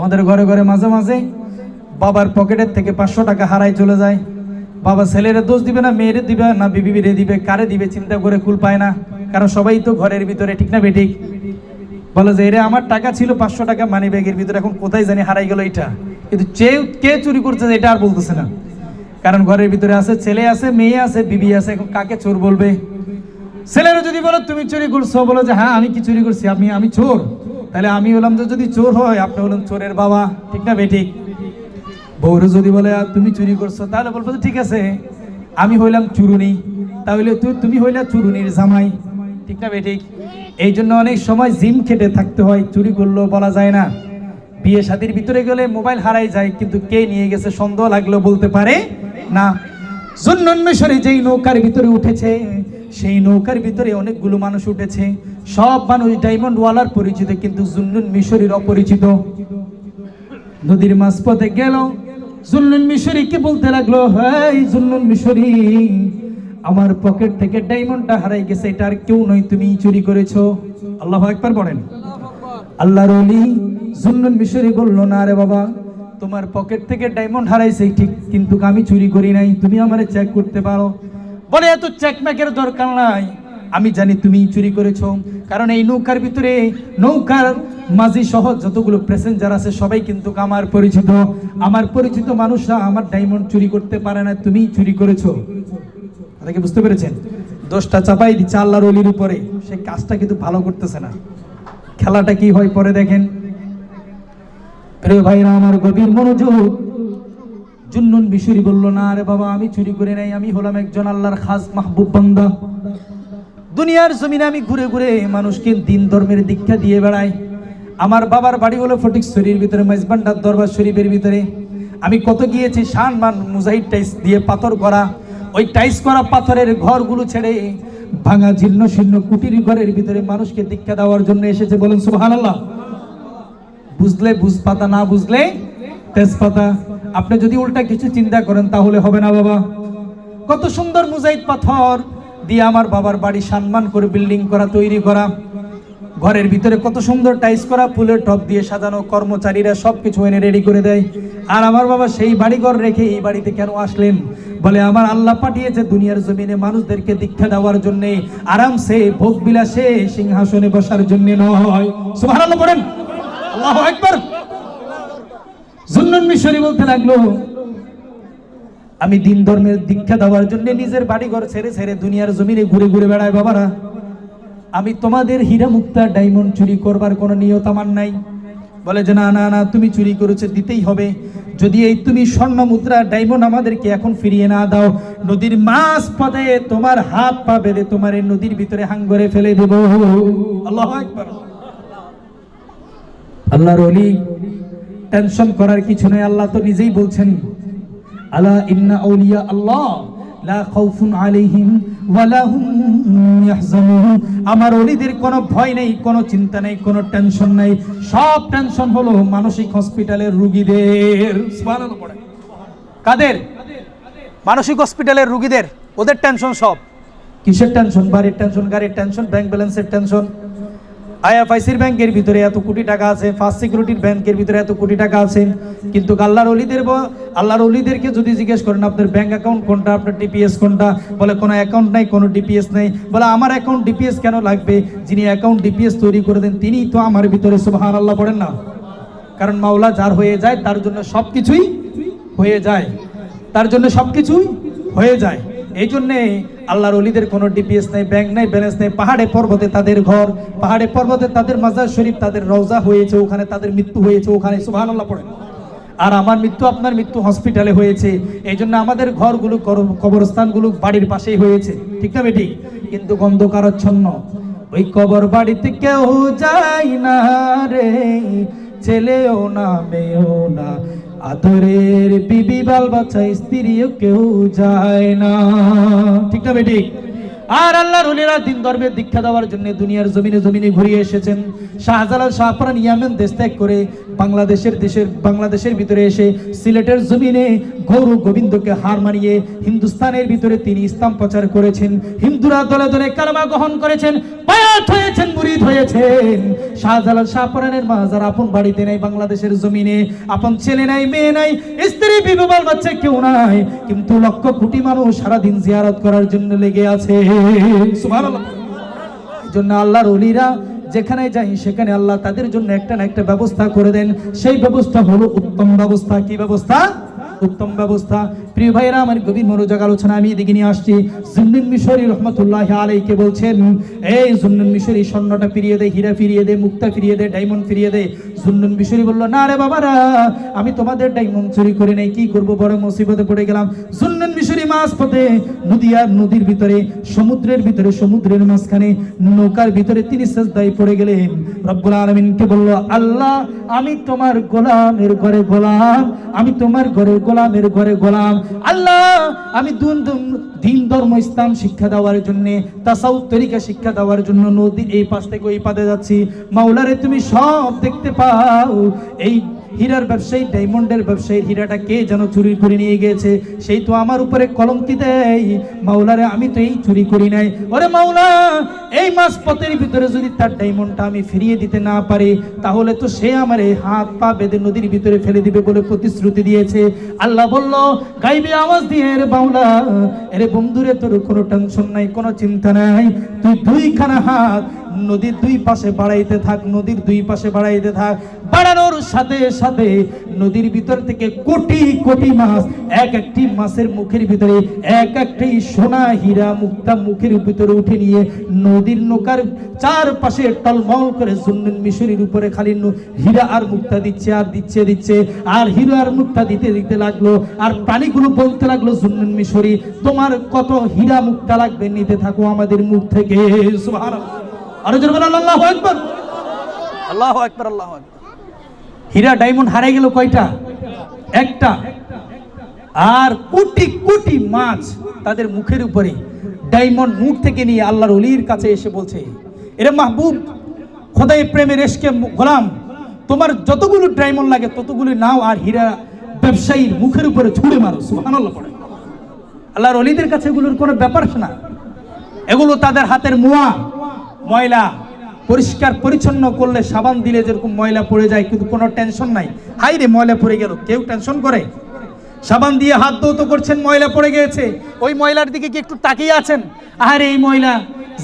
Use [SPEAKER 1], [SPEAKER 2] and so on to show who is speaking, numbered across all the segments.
[SPEAKER 1] আমাদের ঘরে ঘরে মাঝে মাঝে বাবার পকেটের থেকে 500 টাকা হারাই চলে যায়। বাবা ছেলেরে দোষ দিবে না, মেয়েরে দিবে না, বিবিরে দিবে, কারে দিবে চিন্তা করে কুল পায় না। কারণ সবাই তো ঘরের ভিতরে, ঠিক না বেঠিক? বলে যে এরে আমার টাকা ছিল 500 টাকা মানি ব্যাগের ভিতরে, এখন কোথায় জানি হারাই গেল এটা। কিন্তু কে চুরি করছে এটা আর বলতেছে না, কারণ ঘরের ভিতরে আছে, ছেলে আছে, মেয়ে আছে, বিবি আছে। এখন কাকে চোর বলবে? ছেলেরা যদি বলো তুমি চুরি করছো, বলো যে হ্যাঁ আমি কি চুরি করছি, আমি চোর, তাহলে আমি হলাম যে যদি চোর হয় আপনি হলেন চোরের বাবা, ঠিক না বেঠিক? বউরে যদি বলে তুমি চুরি করছো, তাহলে বলবো ঠিক আছে আমি হইলাম চুরুনি, তাহলে তুমি হইলা চুরুনির জামাই, ঠিক না বেঠিক? এই জন্য অনেক সময় জিম খেটে থাকতে হয়, চুরি করলেও বলা যায় না। বিয়ে শাদীর ভিতরে গেলে মোবাইল হারাই যায়, কিন্তু কে নিয়ে গেছে সন্দেহ লাগলেও বলতে পারে না। জুন্নুন মিশরী যেই নৌকার ভিতরে উঠেছে, সেই নৌকার ভিতরে অনেকগুলো মানুষ উঠেছে, সব মানুষ ডায়মন্ড ওয়ালার পরিচিত, কিন্তু জুন্নুন মিশরীর অপরিচিত। নদীর মাঝপথে গেল, জুন্নুন মিশরীকে বলতে লাগলো, হেই জুন্নুন মিশরী, আমার পকেট থেকে ডায়মন্ডটা হারাই গেছে, এটা আর কেউ নয়, তুমি চুরি করেছো। আল্লাহু আকবার বলেন। আল্লাহর ওলি জুন্নুন মিশরী বলল, না রে বাবা, তোমার পকেট থেকে ডায়মন্ড হারাইছে ঠিক, কিন্তু আমি চুরি করি নাই, তুমি আমারে চেক করতে পারো। বলে এত চেকমেকের দরকার নাই, আমি জানি তুমি চুরি করেছো, কারণ এই নৌকার ভিতরে নৌকার মাঝি সহ যতগুলো প্যাসেঞ্জার আছে সবাই কিন্তু আমার পরিচিত। আমার পরিচিত মানুষরা আমার ডায়মন্ড চুরি করতে পারে না, তুমি চুরি করেছো। তাকে বুঝতে পেরেছেন? দোষটা চাপাই দিচ্ছে আল্লাহর ওলির উপরে, সে কাজটা কিন্তু ভালো করতেছে না। খেলাটা কি হয় পরে দেখেন। প্রিয় ভাইরা আমার, গভীর মনোযোগ। জুন্নুন মিশরী বলল, না রে বাবা, আমি চুরি করে নাই, আমি হলাম একজন আল্লাহর খাস মাহবুব বান্দা। দুনিয়ার জমিনে আমি ঘুরে ঘুরে মানুষকে দিন ধর্মের দীক্ষা দিয়ে বেড়াই। আমার বাবার বাড়ি হলো ফটিকছড়ির ভিতরে, মাইজবান্ডার দরবার শরীফের ভিতরে। আমি কত গিয়েছি, শানমান মুজাহিদ টাইস দিয়ে পাথর করা, ওই টাইস করা পাথরের ঘরগুলো ছেড়ে ভাঙা জীর্ণ শীর্ণ কুটির ঘরের ভিতরে মানুষকে দীক্ষা দেওয়ার জন্য এসেছে। বলেন সুবহানাল্লাহ। বুঝলে বুঝপাতা, না বুঝলে তেজপাতা। আপনি যদি উল্টা কিছু চিন্তা করেন তাহলে হবে না বাবা। কত সুন্দর মুজাহিদ পাথর দিয়ে আমার বাবার বাড়ি সম্মান করে বিল্ডিং করা, তৈরি করা, ঘরের ভিতরে কত সুন্দর টাইস করা, ফুলের টপ দিয়ে সাজানো, কর্মচারীরা সবকিছু এনে রেডি করে দেয়। আর আমার বাবা সেই বাড়িঘর রেখে এই বাড়িতে কেন আসলেন? বলে আমার আল্লাহ পাঠিয়েছে দুনিয়ার জমিনে মানুষদেরকে দীক্ষা দেওয়ার জন্য, আরামসে ভোগ বিলাসে সিংহাসনে বসার জন্য নয়। সুবহানাল্লাহ বলেন, আল্লাহু আকবার। জুন্নুন মিশরী বলতে লাগলো, আমি দিন ধর্মের দীক্ষা দেওয়ার জন্য নিজের বাড়িঘর ছেড়ে ছেড়ে দুনিয়ার জমিনে ঘুরে ঘুরে বেড়াই বাবারা। আমি তোমাদের হীরা মুক্তা ডায়মন্ড চুরি করবার কোনো নিয়ত আমার নাই। বলে যে না না না, তুমি চুরি করেছো, দিতেই হবে। যদি এই তুমি স্বর্ণ মুদ্রা ডায়মন্ড আমাদেরকে এখন ফিরিয়ে না দাও, নদীর মাছ পথে তোমার হাত পা বেঁধে তোমার এই নদীর ভিতরে হাঙ্গরে ফেলে দেব। আল্লাহু আকবার। আল্লাহর ওলি, টেনশন করার কিছু নেই, আল্লাহ তো নিজেই বলছেন, আলা ইন্না আউলিয়া আল্লাহ লা খাউফুন আলাইহিম ওয়া লা হুম ইয়াহজানুন। আমার ওলিদের কোনো ভয় নেই, কোনো চিন্তা নেই, কোনো টেনশন নেই। সব টেনশন হলো মানসিক হসপিটালের রোগীদের। সুবহানাল্লাহ পড়ে। কাদের? মানসিক হসপিটালের রোগীদের, ওদের টেনশন সব। কিসের টেনশন? বাড়ির টেনশন, গাড়ির টেনশন, ব্যাংক ব্যালেন্সের টেনশন। আইএফআইসির ব্যাংকের ভিতরে এত কোটি টাকা আছে, ফার্স্ট সিকিউরিটির ব্যাংকের ভিতরে এত কোটি টাকা আছে, কিন্তু আল্লাহর ওলিদেরকে যদি জিজ্ঞেস করেন আপনার ব্যাংক অ্যাকাউন্ট কোনটা, আপনার ডিপিএস কোনটা, বলে কোনো অ্যাকাউন্ট নাই, কোনো ডিপিএস নেই। বলে আমার অ্যাকাউন্ট ডিপিএস কেন লাগবে? যিনি অ্যাকাউন্ট ডিপিএস তৈরি করে দেন তিনিই তো আমার ভিতরে। সুবহানাল্লাহ পড়েন না? কারণ মাওলা যার হয়ে যায় তার জন্য সবকিছুই হয়ে যায়, তার জন্য সবকিছুই হয়ে যায়। এই জন্যে আল্লাহর ওলিদের কোনো ডিপিএস নেই, ব্যাংক নেই, ব্যালেন্স নেই। পাহাড়ে পর্বতে তাদের ঘর, পাহাড়ে পর্বতে তাদের মাজার শরীফ, তাদের রওজা হয়েছে, ওখানে তাদের মৃত্যু হয়েছে, ওখানে। সুবহানাল্লাহ পড়েন। আর আমার মৃত্যু, আপনার মৃত্যু হসপিটালে হয়েছে। এই জন্য আমাদের ঘরগুলো, কবরস্থানগুলো বাড়ির পাশেই হয়েছে, ঠিক না বেঠিক? কিন্তু গন্ধকারচ্ছন্ন। ওই কবর বাড়িতে কেউ যায় না রে, ছেলেও না মেয়েও না, আদরের বিবি বাল বাচ্চা স্ত্রীও কেউ যায় না, ঠিক না বেঠিক? আর আল্লাহর ওলিরা দিন ধর্মের দীক্ষা দেওয়ার জন্য দুনিয়ার জমিনে জমিনে ঘুরিয়ে এসেছেন। শাহজালাল শাহপরান ইয়ামেন দেশ ত্যাগ করে বাংলাদেশের ভিতরে এসে সিলেটের জমিনে গৌর গোবিন্দকে হার মানিয়ে হিন্দুস্তানের ভিতরে তিনি ইসলাম প্রচার করেছেন। হিন্দুরা দলে দলে কালেমা গ্রহণ করেছেন, পায়া জামাত হয়েছেন, মুরিদ হয়েছেন। শাহজালাল শাহপরানের মা যারা আপন বাড়িতে নেই, বাংলাদেশের জমিনে আপন ছেলে নাই, মেয়ে নাই, স্ত্রী বিধবা বাচ্চা কেউ নাই, কিন্তু লক্ষ কোটি মানুষ সারাদিন জিয়ারত করার জন্য লেগে আছে। সুবহানাল্লাহ। এই জন্য আল্লাহর ওলিরা যেখানে যাই সেখানে আল্লাহ তাদের জন্য একটা না একটা ব্যবস্থা করে দেন। সেই ব্যবস্থা হলো উত্তম ব্যবস্থা। কি ব্যবস্থা? উত্তম ব্যবস্থা। প্রিয় ভাইরা আমার, গভীর মনোযোগ আলোচনা আমি এদিকে নিয়ে আসছি। জুন্নুন মিশরী রহমতুল্লাহি আলাইহি বলছেন, এই জুন্নুন মিশরী স্বর্ণটা ফিরিয়ে দে, হীরা ফিরিয়ে দে, মুক্তা ফিরিয়ে দে, ডায়মন্ড ফিরিয়ে দে। জুন্নুন মিশরী বলল, না রে বাবারা, আমি তোমাদের ডায়মন্ড চুরি করে নাই, কি করব, বড় মুসিবতে পড়ে গেলাম। জুন্নুন মিশরী মাঝপথে নদী আর নদীর ভিতরে, সমুদ্রের ভিতরে, সমুদ্রের মাঝখানে নৌকার ভিতরে তিনি সিজদায় পড়ে গেলেন। রব্বুল আলামিনকে বলল, আল্লাহ আমি তোমার গোলামের ঘরে গোলাম, আমি তোমার ঘরের গোলামের ঘরে গোলাম। আল্লাহ আমি দিন ধর্ম ইসলাম শিক্ষা দেওয়ার জন্য, তাসাউফ তরিকা শিক্ষা দেওয়ার জন্য নদীর এই পাশ থেকে ওই পাশে যাচ্ছি। মাওলারে তুমি সব দেখতে পাও। এই হীরার ব্যবসায়ী, ডায়মন্ডের ব্যবসায়ী হীরাটা কে যেন চুরি করে নিয়ে গিয়েছে, সেই তো আমার উপরে কলঙ্কি দেয়। মাওলারে আমি তো এই চুরি করি নাই। ওরে মাওলা, এই মাস পথের ভিতরে যদি তার ডায়মন্ডটা আমি ফিরিয়ে দিতে না পারি, তাহলে তো সে আমার এই হাত পা বেঁধে নদীর ভিতরে ফেলে দিবে বলে প্রতিশ্রুতি দিয়েছে। আল্লাহ বলল গাইবে আওয়াজ দিয়ে, রে মাওলা, এরে বন্ধুরে তোর কোনো টেনশন নাই, কোনো চিন্তা নাই, তুই দুইখানা হাত নদীর দুই পাশে বাড়াইতে থাক, নদীর দুই পাশে বাড়াইতে থাক। বাড়ানোর সাথে সাথে নদীর ভিতর থেকে কোটি কোটি মাছ, এক একটি মাছের মুখের ভিতরে এক একটি সোনা হীরা মুক্তা মুখের ভিতরে উঠে নিয়ে নদীর নৌকার চারপাশে টলমল করে জুন্নুন মিশরীর উপরে খালি হীরা আর মুক্তা দিচ্ছে আর দিচ্ছে আর হীরা আর মুক্তা দিতে দিতে লাগলো। আর প্রাণীগুলো বলতে লাগলো, জুন্নুন মিশরী তোমার কত হীরা মুক্তা লাগবে, নিতে থাকো আমাদের মুখ থেকে। সুবহানাল্লাহ। আরো জোরে বলেন আল্লাহু আকবার, আল্লাহু আকবার, আল্লাহু আকবার। হীরা ডায়মন্ড হারিয়ে গেল কয়টা? একটা। আর কোটি কোটি মাছ তাদের মুখের উপরে ডায়মন্ড মুখ থেকে নিয়ে আল্লাহর ওলির কাছে এসে বলছে, এরে মাহবুব, খোদাই প্রেমের এশকে গোলাম, তোমার যতগুলো ডায়মন্ড লাগে ততগুলো নাও আর হীরা ব্যবসায়ীর মুখের উপরে ছুঁড়ে মারো। সুবহানাল্লাহ পড়ে। আল্লাহর ওলিদের কাছে এগুলোর কোনো ব্যাপার না, এগুলো তাদের হাতের ময়লা পরিষ্কার পরিচ্ছন্ন করলে সাবান দিলে যেরকম ময়লা পড়ে যায়, কিন্তু কোনো টেনশন নাই। হাই রে ময়লা পড়ে গেল, কেউ টেনশন করে? সাবান দিয়ে হাত ধৌত করছেন, ময়লা পড়ে গিয়েছে, ওই ময়লার দিকে কি একটু তাকিয়ে আছেন? আরে এই ময়লা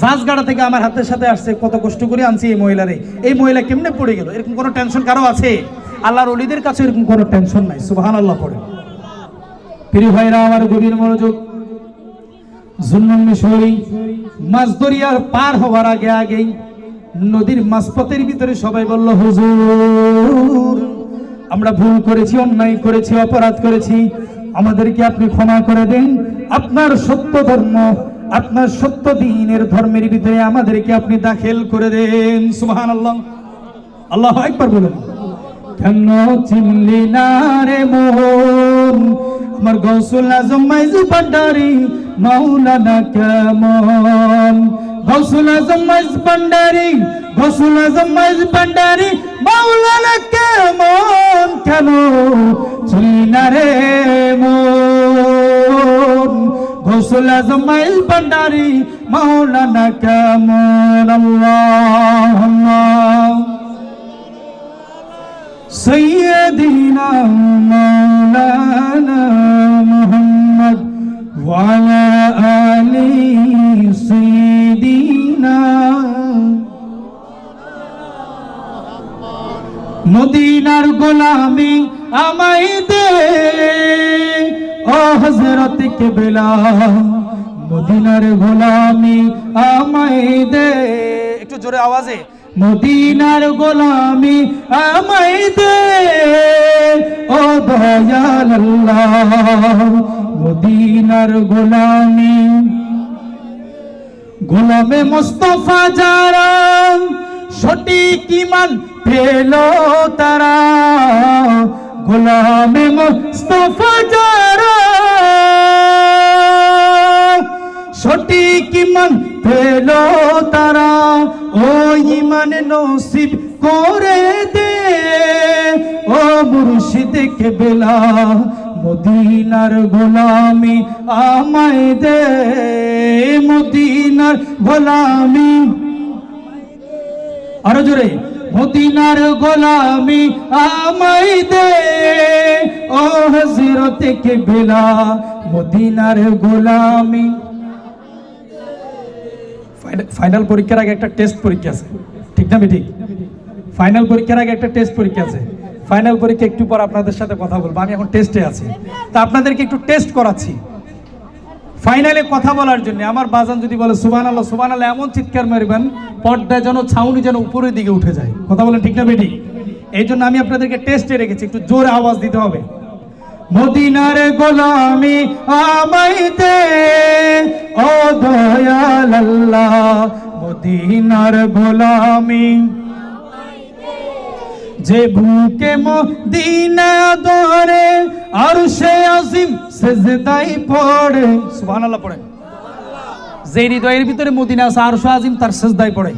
[SPEAKER 1] জাহাজগাড়া থেকে আমার হাতের সাথে আসছে, কত কষ্ট করে আনছি এই ময়লারে, এই ময়লা কেমনে পড়ে গেল, এরকম কোনো টেনশন কারো আছে? আল্লাহর ওলিদের কাছে এরকম কোনো টেনশন নাই। সুবহানাল্লাহ পড়ে। প্রিয় ভাইরা আমার, গভীর মনোযোগ। জুন্নুন মিশরী মাছ দরিয়ার পার হওয়ার আগেই নদীর মাঝপথের ভিতরে সবাই বলল, হুজুর আমরা ভুল করেছি, অন্যায় করেছি, অপরাধ করেছি, আমাদেরকে আপনি ক্ষমা করে দেন। আপনার সত্য ধর্ম, আপনার সত্য দ্বীনের ধর্মের ভিতরে আমাদেরকে আপনি দাখিল করে দেন। সুবহানাল্লাহ, আল্লাহু আকবার বলুন। কেন চিনলি না রে মন, আমার গৌসুল আজম মাইজু ভান্ডারী মাওলানা কেমন, গৌসুল আজম মাইজ ভান্ডারী, গৌসুল আজম মাইজ ভান্ডারী মাওলানা কেমন, কেন চিনলি না রে মন, গৌসুল আজম মাইজ ভান্ডারী মাওলানা কেমন। আল্লাহ আল্লাহ سيدنا مولانا محمد وعلى آل سيدنا মদিনার গোলামি আমায় দে ও হযরত কিবলা, মদিনার গোলামি আমায় দে। একটু জোরে আওয়াজে, মদিনার গোলামি আমায় দে ও দয়াল আল্লাহ, মদিনার গোলামি। গোলামে মুস্তাফা যারা সঠিক ঈমান পেল তারা, গোলামে মুস্তাফা যারা সঠিক ঈমান পেল তারা, ও ঈমান নসিব করে দে ও মুর্শিদ কেবলা, মদিনার গোলামি আমায় দে, মদিনার গোলামি আরো জোরে, মদিনার গোলামি আমায় দে ও হযরত কিবলা, মদিনার গোলামি। ফাইনাল পরীক্ষার আগে একটা টেস্ট পরীক্ষা আছে, ঠিক না ঠিক? ফাইনাল পরীক্ষার আগে একটা টেস্ট পরীক্ষা আছে। ফাইনাল পরীক্ষা একটু পর আপনাদের সাথে কথা বলবো, আমি এখন টেস্টে আছি, তা আপনাদেরকে একটু টেস্ট করাচ্ছি ফাইনালে কথা বলার জন্য। আমার বাজান যদি বলে সুবহানাল্লাহ সুবহানাল্লাহ, এমন চিৎকার মারবেন পর্দায় যেন ছাউনি যেন উপরের দিকে উঠে যায়। কথা বলেন ঠিক না বেটি? এই জন্য আমি আপনাদেরকে টেস্টে রেখেছি, একটু জোরে আওয়াজ দিতে হবে। মদিনার গোলামি আমায় দে ও দয়াল আল্লাহ, মদিনার গোলামি। যে বুকে মদিনা ধরে আরশে আজিম সিজদায় পড়ে, সুবহানাল্লাহ পড়েন। যে হৃদয়ের ভিতরে মদিনা আছে আরশে আজিম তার সিজদায় পড়ে,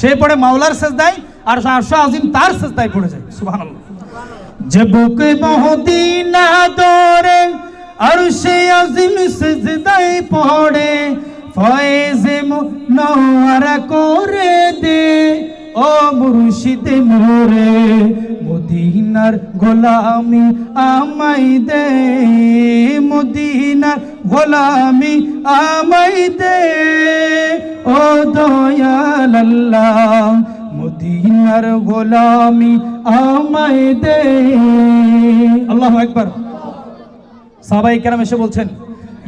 [SPEAKER 1] সে পড়ে মাওলার সিজদায়, আর আরশে আজিম তার সিজদায় পড়ে যায়। সুবহানাল্লাহ। যে বুকে মদিনা ধরে আরশে আজিম সিজদায় পড়ে, ফয়েজে মুনওয়ারা করে দে ও মুর্শিদ মোরে, মদিনার গোলামি আমায় দে, মদিনার গোলামি আমায় দে ও দয়াল আল্লাহ, মদিনার গোলামি আমায় দে। আল্লাহু আকবার। সাহাবায়ে কেরাম এসে বলছেন,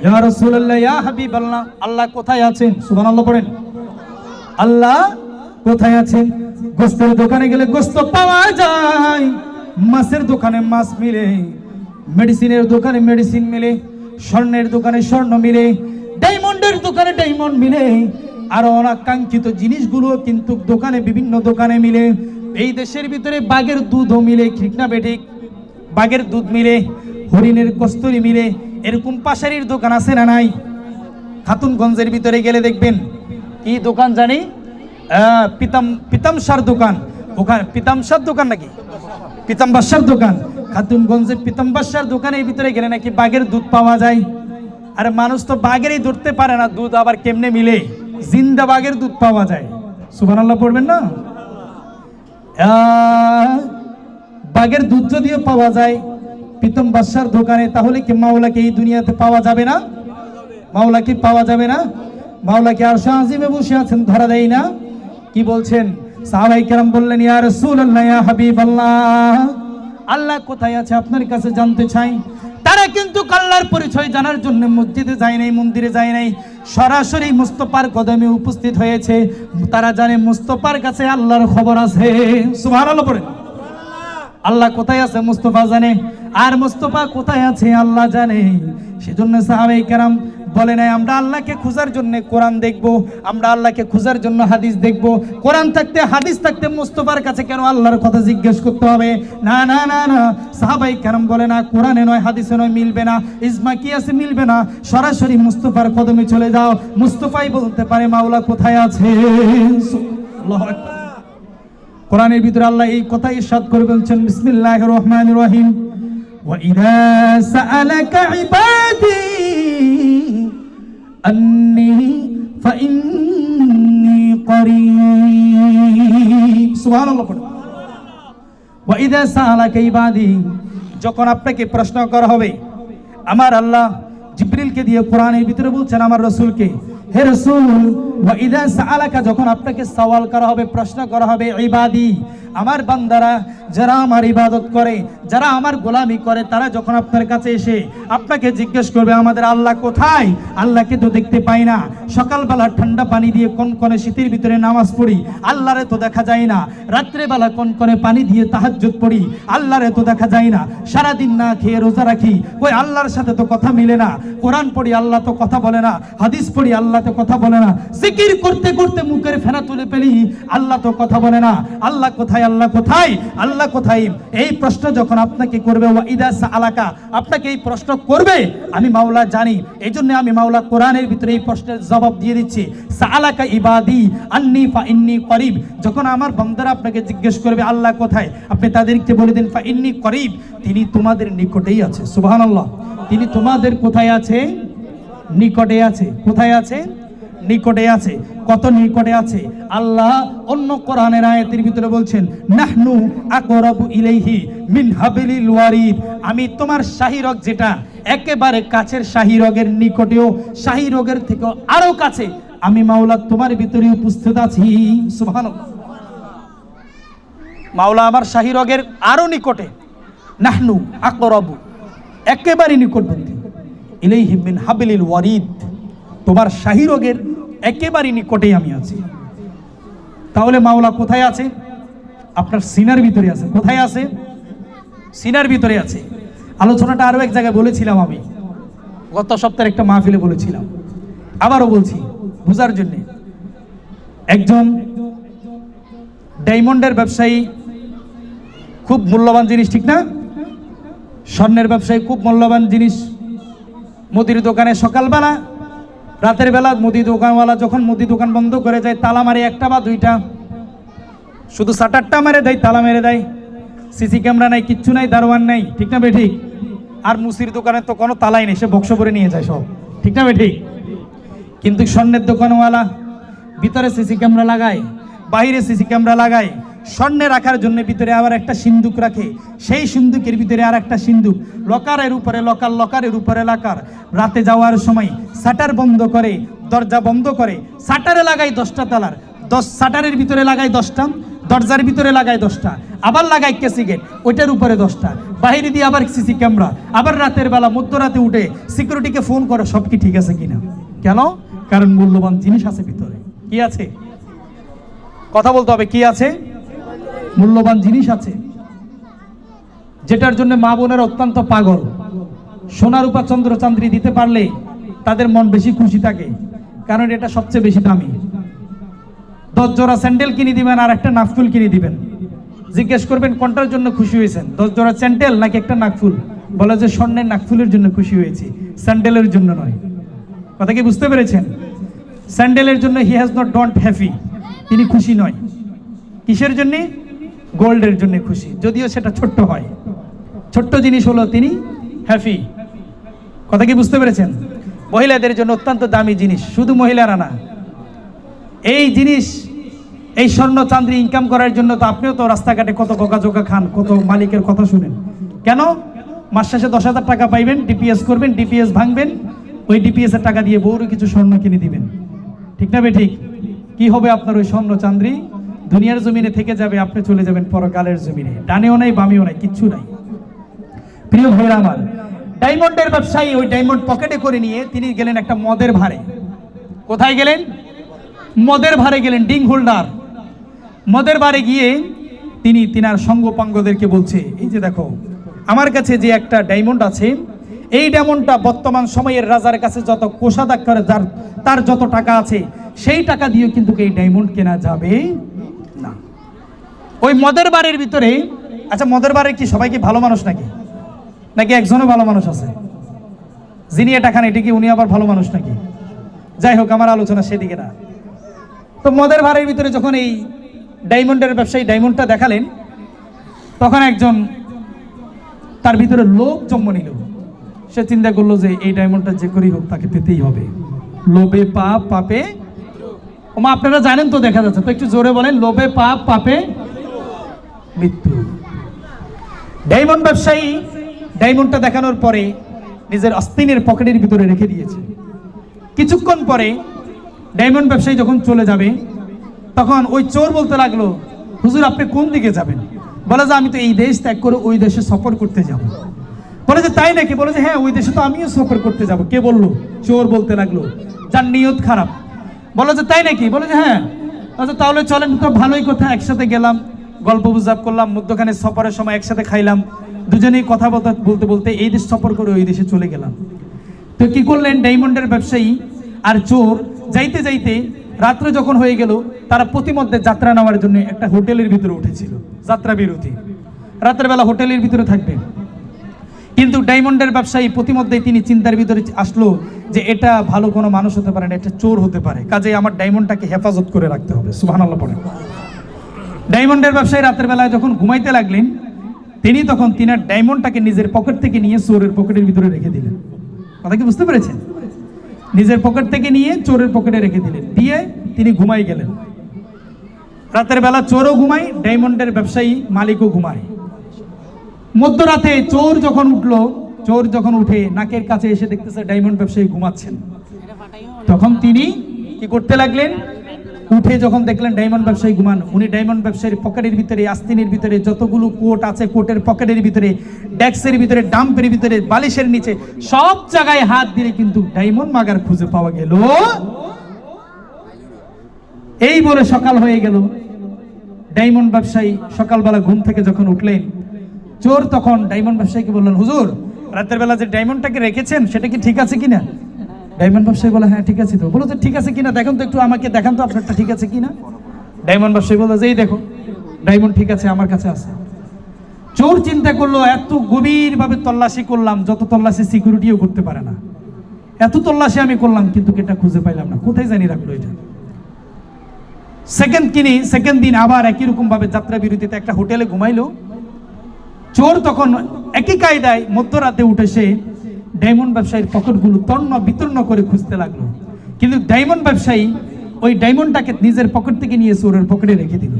[SPEAKER 1] ইয়া রাসূলুল্লাহ ইয়া হাবিবাল্লাহ, আল্লাহ কোথায় আছেন? সুবহানাল্লাহ পড়েন। আল্লাহ কোথায় আছেন? গোস্তের দোকানে গেলে গোস্ত পাওয়া যায়, মাছের দোকানে মাছ মিলে, মেডিসিনের দোকানে মেডিসিন মিলে, স্বর্ণের দোকানে স্বর্ণ মিলে, ডায়মন্ডের দোকানে ডায়মন্ড মিলে, আর অনাকাঙ্ক্ষিত জিনিসগুলো কিন্তু দোকানে বিভিন্ন দোকানে মিলে। এই দেশের ভিতরে বাঘের দুধও মিলে, ঠিক না বেঠিক? বাঘের দুধ মিলে, হরিণের কস্তুরি মিলে, এরকম পাশারির দোকান আছে না নাই? খাতুনগঞ্জের ভিতরে গেলে দেখবেন কি দোকান জানি, পিতামশার দোকান। ওখানে পিতামশার দোকান নাকি পিতাম্বাসার দোকান, খাতুনগঞ্জের পিতাম্বাসার দোকানের ভিতরে গেলে নাকি বাঘের দুধ পাওয়া যায়। আরে মানুষ তো বাঘেরই ধরতে পারে না, দুধ আবার কেমনে মিলে? জিন্দা বাঘের দুধ পাওয়া যায়। সুবহানাল্লাহ পড়বেন না? বাঘের দুধ যদিও পাওয়া যায় পিতাম্বাসার দোকানে, তাহলে কি মাওলাকে এই দুনিয়াতে পাওয়া যাবে না? মাওলা কি পাওয়া যাবে না? মাওলা কি আরশে আজিমে বসে আছেন, ধরা দেয় না? কি বলছেন? সাহাবায়ে কেরাম বললেন, ইয়া রাসূলুল্লাহ ইয়া হাবিবাল্লাহ, আল্লাহ কোথায় আছে আপনার কাছে জানতে চাই। তারা কিন্তু আল্লাহর পরিচয় জানার জন্য মসজিদে যায় নাই, মন্দিরে যায় নাই, সরাসরি মুস্তাফার কদমে উপস্থিত হয়েছে। তারা জানে মুস্তাফার কাছে আল্লাহর খবর আছে। সুবহানাল্লাহ পড়েন। আল্লাহ কোথায় আছে মুস্তাফা জানে, আর মুস্তাফা কোথায় আছে আল্লাহ জানে। সেজন্য সাহাবায়ে কেরাম বলে নাই আমরা আল্লাহকে খোঁজার জন্য কোরআন দেখব, আমরা আল্লাহকে খোঁজার জন্য হাদিস দেখব। কোরআন থাকতে হাদিস থাকতে মুস্তাফার কাছে কেন আল্লাহর কথা জিজ্ঞেস করতে হবে? না না না না, সাহাবায়ে কেরাম বলে না, কোরআনে নয় হাদিসে নয় মিলবে না, ইজমা কি আছে মিলবে না, সরাসরি মুস্তাফার কদমে চলে যাও। মুস্তাফাই বলতে পারে মাওলা কোথায় আছে। আল্লাহু আকবার। কোরআনের ভিতরে আল্লাহ এই কথা ইরশাদ করে বলছেন, বিসমিল্লাহির রহমানির রহিম, ওয়া ইযা সাআলাকা ইবাদি আন্নী ফাইন্নী করিব। সুবহানাল্লাহ পড়ুন। ওয়া ইযা সাআলাকা ইবাদি, যখন আপনাকে প্রশ্ন করা হবে, আমার আল্লাহ জিবরিলকে দিয়ে কোরআনের ভিতরে বলছেন আমার রাসূলকে, হে রাসূল, ওয়া ইযা সাআলাকা, যখন আপনাকে সওয়াল করা হবে, প্রশ্ন করা হবে, ইবাদি, আমার বান্দারা যারা আমার ইবাদত করে, যারা আমার গোলামি করে, তারা যখন আপনার কাছে এসে আপনাকে জিজ্ঞেস করবে আমাদের আল্লাহ কোথায়, আল্লাহকে তো দেখতে পাই না, সকালবেলা ঠান্ডা পানি দিয়ে কনকনে শীতের ভিতরে নামাজ পড়ি, আল্লাহরে তো দেখা যায় না, রাত্রেবেলা কনকনে পানি দিয়ে তাহাজ্জুদ পড়ি, আল্লাহরে তো দেখা যায় না, সারাদিন না খেয়ে রোজা রাখি, ওই আল্লাহর সাথে তো কথা মিলে না, কোরআন পড়ি আল্লাহ তো কথা বলে না, হাদিস পড়ি আল্লাহ তো কথা বলে না, জিকির করতে করতে মুখের ফেনা তুলে ফেলি, আল্লাহ তো কথা বলে না, আল্লাহ কোথায়, আল্লাহ কোথায়, আল্লাহ কোথায়? এই প্রশ্ন যখন আপনাকে করবে, ওয়া ইযা সাআলাকা, আপনাকে এই প্রশ্ন করবে, আমি মাওলা জানি, এই জন্য আমি মাওলা কোরআনের ভিতরে এই প্রশ্নের জবাব দিয়ে দিচ্ছি। সাআলাকা ইবাদি আন্নী ফাইন্নী করিব, যখন আমার বান্দারা আপনাকে জিজ্ঞেস করবে আল্লাহ কোথায়, আপনি তাদেরকে বলে দিন ফাইন্নী করিব, তিনি তোমাদের নিকটেই আছে। সুবহানাল্লাহ। তিনি তোমাদের কোথায় আছে? নিকটে আছে। কোথায় আছে? নিকটে আছে। কত নিকটে আছে? আল্লাহ অন্য কোরআনের আয়াতের ভিতরে বলছেন, নাহনু আকরাবু ইলাইহি মিন হাবিলিল ওয়ারিদ, আমি তোমার শাহী রগ যেটা একেবারে কাছের শাহী রগের নিকটেও, শাহী রগের থেকেও আরো কাছে আমি মাওলা তোমার ভিতরে উপস্থিত আছি। সুবহানাল্লাহ। মাওলা আমার শাহী রগের আরো নিকটে, নাহনু আকরাবু একেবারে নিকটবর্তী, ইলাইহি মিন হাবিলিল ওয়ারিদ, তোমার শাহী রগের একেবারে নিকটেই আমি আছি। তাহলে মাওলা কোথায় আছে? আপনার সিনার ভিতরে আছে। কোথায় আছে? সিনার ভিতরে আছে। আলোচনাটা আরো এক জায়গায় বলেছিলাম, আমি গত সপ্তাহে একটা মাহফিলে বলেছিলাম, আবারও বলছি বোঝার জন্য। একজন ডায়মন্ডের ব্যবসায়ী, খুব মূল্যবান জিনিস, ঠিক না? স্বর্ণের ব্যবসায়ী খুব মূল্যবান জিনিস। মুদির দোকানে সকালবেলা, রাতের বেলা মুদি দোকানওয়ালা যখন মুদি দোকান বন্ধ করে যায়, তালা মারে একটা বা দুইটা, শুধু শাটারটা মেরে দেয়, তালা মেরে দেয়। সিসি ক্যামেরা নাই, কিচ্ছু নাই, দারোয়ান নাই, ঠিক না বেঠিক? আর মুসির দোকানে তো কোনো তালাই নেই, সে বক্স ভরে নিয়ে যায় সব, ঠিক না বেঠিক? কিন্তু স্বর্ণের দোকানওয়ালা ভিতরে সিসি ক্যামেরা লাগায়, বাইরে সিসি ক্যামেরা লাগায়, স্বর্ণে রাখার জন্য ভিতরে আবার একটা সিন্দুক রাখে, সেই সিন্দুকের ভিতরে আর একটা সিন্দুক, লকারের উপরে লকার, লকারের উপরে লকার। রাতে যাওয়ার সময় শাটার বন্ধ করে, দরজা বন্ধ করে, শাটারে লাগায় 10টা তালার, 10 শাটারের ভিতরে লাগায় 10টা, দরজার ভিতরে লাগায় 10টা, আবার লাগায় কেসি গেট, ওইটার উপরে 10টা, বাইরে দিয়ে আবার সিসি ক্যামেরা, আবার রাতের বেলা মধ্যরাতে উঠে সিকিউরিটিকে ফোন করে সব কি ঠিক আছে কিনা। কেন? কারণ মূল্যবান জিনিস আছে ভিতরে। কি আছে? কথা বলতে হবে, কি আছে? মূল্যবান জিনিস আছে, যেটার জন্য মা বোনের অত্যন্ত পাগল। সোনা রূপা চন্দ্র চান্দ্রি দিতে পারলে তাদের মন বেশি খুশি থাকে, কারণ এটা সবচেয়ে বেশি দামি। 10 জোড়া স্যান্ডেল কিনে দিবেন আর একটা নাকফুল কিনে দিবেন, জিজ্ঞেস করবেন কোনটার জন্য খুশি হয়েছেন, 10 জোড়া স্যান্ডেল নাকি একটা নাকফুল? বলে যে স্বর্ণের নাকফুলের জন্য খুশি হয়েছি, স্যান্ডেলের জন্য নয়। কথা কি বুঝতে পেরেছেন? স্যান্ডেলের জন্য he has not don't happy, তিনি খুশি নয়। কিসের জন্য? গোল্ডের জন্য খুশি, যদিও সেটা ছোট্ট হয়, ছোট্ট জিনিস হলো তিনি হ্যাপি। কথা কি বুঝতে পেরেছেন? মহিলাদের জন্য অত্যন্ত দামি জিনিস, শুধু মহিলারা না, এই জিনিস, এই স্বর্ণ চাঁদি ইনকাম করার জন্য তো আপনিও তো রাস্তাঘাটে কত বকাঝোকা খান, কত মালিকের কথা শুনেন। কেন? মাস শেষে 10,000 টাকা পাইবেন, ডিপিএস করবেন, ডিপিএস ভাঙবেন, ওই ডিপিএস এর টাকা দিয়ে বউরে কিছু স্বর্ণ কিনে দিবেন, ঠিক না বেঠিক? কি হবে আপনার ওই স্বর্ণ চাঁদি? দুনিয়ার জমিনে থেকে যাবে, আপনি চলে যাবেন পরকালের জমিনে, ডানেও নাই বামেও নাই, কিচ্ছু নাই। প্রিয় ভাইরা আমার, ডায়মন্ডের ব্যবসায়ী ওই ডায়মন্ড পকেটে করে নিয়ে তিনি গেলেন একটা মদের ভারে। কোথায় গেলেন? মদের ভারে গেলেন, ডিং হোল্ডার। মদের ভারে গিয়ে তিনি তিনার সঙ্গপাঙ্গদেরকে বলছে, এই যে দেখো আমার কাছে যে একটা ডায়মন্ড আছে, এই ডায়মন্ডটা বর্তমান সময়ের রাজার কাছে যত কোষাধ্যক্ষ করে তার যত টাকা আছে, সেই টাকা দিয়ে কিন্তু এই ডায়মন্ড কেনা যাবে না। ওই মদের বারের ভিতরে, আচ্ছা মদের বারে কি সবাই কি ভালো মানুষ নাকি? নাকি একজনও ভালো মানুষ আছে? যিনি এটা খান এটি কি উনি আবার ভালো মানুষ নাকি? যাই হোক, আমার আলোচনা সেদিকে না। তো মদের বারের ভিতরে যখন এই ডায়মন্ডের ব্যবসায়ী ডায়মন্ডটা দেখালেন, তখন একজন তার ভিতরে লোভ জন্ম নিল। সে চিন্তা করলো যে এই ডায়মন্ডটা যে করেই হোক তাকে পেতেই হবে। লোভে পাপ, পাপে ওমা, আপনারা জানেন তো, দেখা যাচ্ছে তো, একটু জোরে বলেন, লোভে পাপ, পাপে মৃত্যু। ডায়মন্ড ব্যবসায়ী ডায়মন্ডটা দেখানোর পরে নিজের আস্তিনের পকেটের ভিতরে রেখে দিয়েছে। কিছুক্ষণ পরে ডায়মন্ড ব্যবসায়ী যখন চলে যাবে, তখন ওই চোর বলতে লাগলো, হুজুর আপনি কোন দিকে যাবেন? বলে যে আমি তো এই দেশ ত্যাগ করে ওই দেশে সফর করতে যাব। বলে যে তাই নাকি? বলে যে হ্যাঁ, ওই দেশে তো আমিও সফর করতে যাব। কে বললো? চোর বলতে লাগলো, যার নিয়ত খারাপ। বলে যে তাই নাকি? বলে যে হ্যাঁ। আচ্ছা তাহলে চলেন, তো ভালোই কথা, একসাথে গেলাম, গল্প গুজব করলাম, মধ্যখানে সফরের সময় একসাথে খাইলাম, দুজনেই কথা বলতে বলতে এই দেশ সফর করে ওই দেশে চলে গেলাম। তো কি করলেন ডায়মন্ডের ব্যবসায়ী আর চোর? যাইতে যাইতে রাত্রে যখন হয়ে গেল, তারা প্রতিমধ্যে যাত্রা নেওয়ার জন্য একটা হোটেলের ভিতরে উঠেছিল, যাত্রা বিরতি, রাতের বেলা হোটেলের ভিতরে থাকবে। কিন্তু ডায়মন্ডের ব্যবসায়ী প্রতিমধ্যেই তিনি চিন্তার ভিতরে আসলো যে এটা ভালো কোনো মানুষ হতে পারে না, এটা চোর হতে পারে, কাজে আমার ডায়মন্ডটাকে হেফাজত করে রাখতে হবে। সুবহানাল্লাহ পড়ে। ডায়মন্ডের ব্যবসায়ী রাতের বেলায় যখন ঘুমাইতে লাগলেন, তিনি তখন তিনার ডায়মন্ডটাকে নিজের পকেট থেকে নিয়ে চোরের পকেটের ভিতরে রেখে দিলেন। কথা কি বুঝতে পেরেছেন? নিজের পকেট থেকে নিয়ে চোরের পকেটে রেখে দিলেন, দিয়ে তিনি ঘুমাই গেলেন। রাতের বেলা চোরও ঘুমায়, ডায়মন্ডের ব্যবসায়ী মালিকও ঘুমায়। মধ্যরাতে চোর যখন উঠে নাকের কাছে এসে দেখতেছে ডায়মন্ড ব্যবসায়ী ঘুমাচ্ছেন, তখন তিনি কি করতে লাগলেন, উঠে যখন দেখলেন ডায়মন্ড ব্যবসায়ী ঘুমান, উনি ডায়মন্ড ব্যবসায়ীর পকেটের ভিতরে, আস্তিনের ভিতরে যতগুলো কোট আছে, কোটের পকেটের ভিতরে, ডেস্কের ভিতরে, ডাম্পের ভিতরে, বালিশের নিচে সব জায়গায় হাত দিলে কিন্তু ডায়মন্ড মাগার খুঁজে পাওয়া গেল। এই বলে সকাল হয়ে গেল। ডায়মন্ড ব্যবসায়ী সকালবেলা ঘুম থেকে যখন উঠলেন, চোর তখন ডায়মন্ড ব্যবসায়ীকে বললেন, হুজুর রাতের বেলা যে ডায়মন্ডটাকে রেখেছেন সেটা কি ঠিক আছে কিনা? ডায়মন্ড ব্যবসায়ী বলে, হ্যাঁ ঠিক আছে। তো বলো, তো ঠিক আছে কিনা দেখেন তো, একটু আমাকে দেখান তো আপনারটা ঠিক আছে কিনা। ডায়মন্ড ব্যবসায়ী বললো যে এই দেখো ডায়মন্ড ঠিক আছে, আমার কাছে আছে। চোর চিন্তা করলো, এত গভীর ভাবে তল্লাশি করলাম, যত তল্লাশি সিকিউরিটিও করতে পারে না, এত তল্লাশি আমি করলাম কিন্তু এটা খুঁজে পাইলাম না, কোথায় জানি রাখলো এটা। সেকেন্ড দিন আবার একই রকম ভাবে যাত্রা বিরতিতে একটা হোটেলে ঘুমাইলো। চোর তখন একই কায়দায় মধ্যরাতে উঠে সে ডায়মন্ড ব্যবসায়ীর পকেটগুলো তন্ন বিতর্ণ করে খুঁজতে লাগলো, কিন্তু ডায়মন্ড ব্যবসায়ী ওই ডায়মন্ডটাকে নিজের পকেট থেকে নিয়ে চোরের পকেটে রেখে দিল।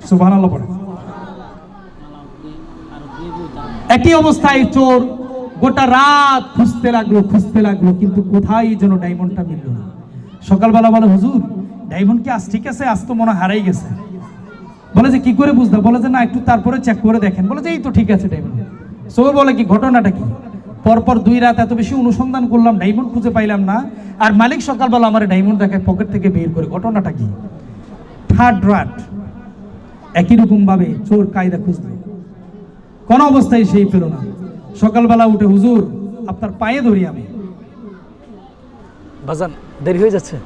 [SPEAKER 1] সুবহানাল্লাহ পড়ে। একই অবস্থায় চোর গোটা রাত খুঁজতে লাগলো কিন্তু কোথায় যেন ডায়মন্ডটা মিলল না। সকালবেলা বলে, হুজুর ডায়মন্ড কি আজ ঠিক আছে? আজ তো মনে হারাই গেছে। বলে যে কি করে বুঝতে? বলে যে না, একটু তারপরে চেক করে দেখেন। বলে যে এই তো ঠিক আছে ডায়মন্ড। চোর বলে কি ঘটনাটা কি? পরপর 2 রাত এত বেশি অনুসন্ধান করলাম, ডায়মন্ড খুঁজে পাইলাম না, আর মালিক সকালবেলা আমার ডায়মন্ড দেখায় পকেট থেকে বের করে, ঘটনাটা কি? থার্ড রাত একই রকম ভাবে চোর কায়দা খুঁজলো, কোন অবস্থায় সেই পেল না। সকালবেলা উঠে, হুজুর আপনার পায়ে ধরি আমি। বাজান দেরি হয়ে যাচ্ছে,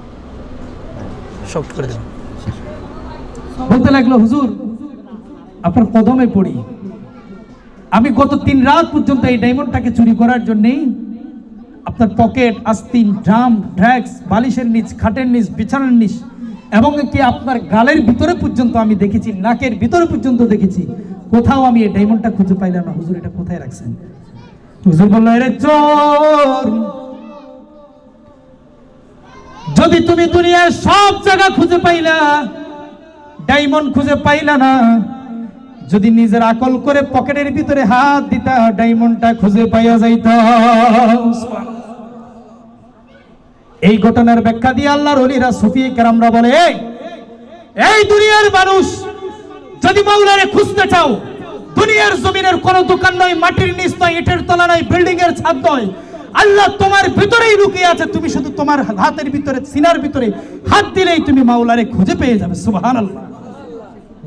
[SPEAKER 1] সব করে দেব। বলতে লাগলো, হুজুর আপনার কদমে পড়ি, আমি গত 3 রাত পর্যন্ত এই ডায়মন্ডটাকে চুরি করার জন্যই আপনার পকেট, আস্তিন, ড্রাম, ড্র্যাগস, বালিশের নিচ, খাটের নিচ, বিছানার নিচ এবং কি আপনার গালের ভিতরে পর্যন্ত আমি দেখেছি, নাকের ভিতরে পর্যন্ত দেখেছি, কোথাও আমি এই ডায়মন্ডটা খুঁজে পাইলাম না। হুজুর এটা কোথায় রাখছেন? হুজুর বলল, আরে চোর, যদি তুমি দুনিয়ার সব জায়গা খুঁজে পাইলা, ডায়মন্ড খুঁজে পাইলা না, যদি নিজের আকল করে পকেটের ভিতরে হাত দিতা, ডায়মন্ডটা খুঁজে পাইয়া যাইতা। এই ঘটনার ব্যাখ্যা দিয়ে আল্লাহর ওলিরা, সুফি কেরামরা বলে, এই দুনিয়ার মানুষ যদি মাওলারে খুঁজতে চাও, দুনিয়ার জমিনের কোন দোকান নয়, মাটির নিচ নয়, ইটের তলা নয়, বিল্ডিং এর ছাদ নয়, আল্লাহ তোমার ভিতরেই লুকিয়ে আছে। তুমি শুধু তোমার হাতের ভিতরে, সিনার ভিতরে হাত দিলেই তুমি মাওলারে খুঁজে পেয়ে যাবে। সুবহানাল্লাহ।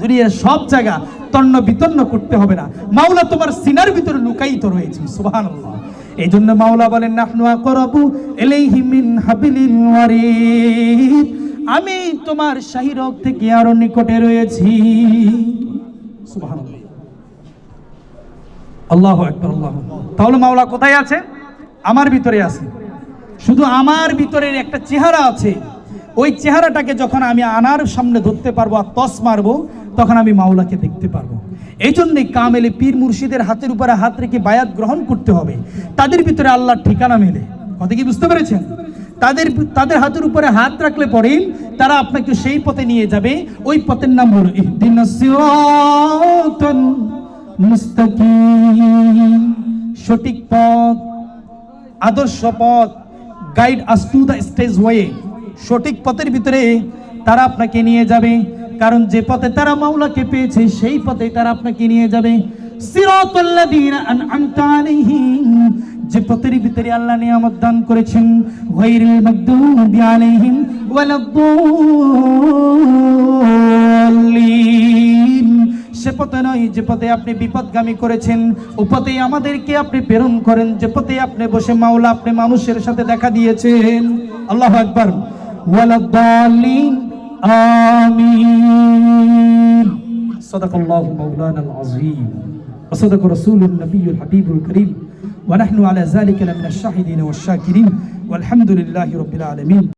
[SPEAKER 1] দুনিয়ার সব জায়গা তন্ন বিতন্ন করতে হবে না, মাওলা তোমার সিনার ভিতরে লুকায়িত রয়েছে। সুবহানাল্লাহ। এই জন্য মাওলা বলেন, নাহনু আকরাবু ইলাইহি মিন হাবিলিল ওয়ারিদ, আমি তোমার শাহিরক থেকে আরো নিকটে রয়েছি। সুবহানাল্লাহ। আল্লাহু আকবার, আল্লাহু আকবার। তাহলে মাওলা কোথায় আছে? আমার ভিতরে আছে। শুধু আমার ভিতরে একটা চেহারা আছে, ওই চেহারাটাকে যখন আমি আনার সামনে ধরতে পারবো আর তস মারবো, তখন আমি মাওলাকে দেখতে পারবো। এই জন্যই কামেলে পীর মুর্শিদের হাতের উপরে হাত রেখে বায়াত গ্রহণ করতে হবে, তাদের ভিতরে আল্লাহর ঠিকানা মেলে। কথা কি বুঝতে পেরেছেন? তাদের হাতের উপরে হাত রাখলে পরে তারা আপনাকে সেই পথে নিয়ে যাবে, ওই পথের নাম হলো ইহদিনাস সিরাতাল মুস্তাকিম, সঠিক পথ, আদর্শ পথ, guide us to the stage way. সঠিক পথের ভিতরে তারা আপনাকে নিয়ে যাবে, কারণ যে পথে তারা মাওলাকে পেয়েছে সেই পথে তারা আপনাকে নিয়ে যাবে। সিরাতাল লাযিনা আন'আমতা আলাইহিম, যে পথের ভিতরে আল্লাহ নিয়ামত দান করেছেন, গায়রিল মাগদুবি আলাইহিম ওয়ালাদ-দাল্লিন, সে পথে নয় যে পথে আপনি বিপদগামী করেছেন, ও পথেই আমাদেরকে আপনি প্রেরণ করেন, যে পথে আপনি বসে মাওলা আপনি মানুষের সাথে দেখা দিয়েছেন। আল্লাহু আকবার। ওয়ালাদ-দাল্লিন, আমিন। সাদাকাল্লাহু মাওলানাল আযীম ওয়া সাদাকা রাসূলুন নবিয়্যুল হাবিবুল কারীম ওয়া নাহনু আলা যালিকা লামিনাশ শাহিদিন ওয়াশ শাকিরিন ওয়ালহামদুলিল্লাহি রাব্বিল আলামিন।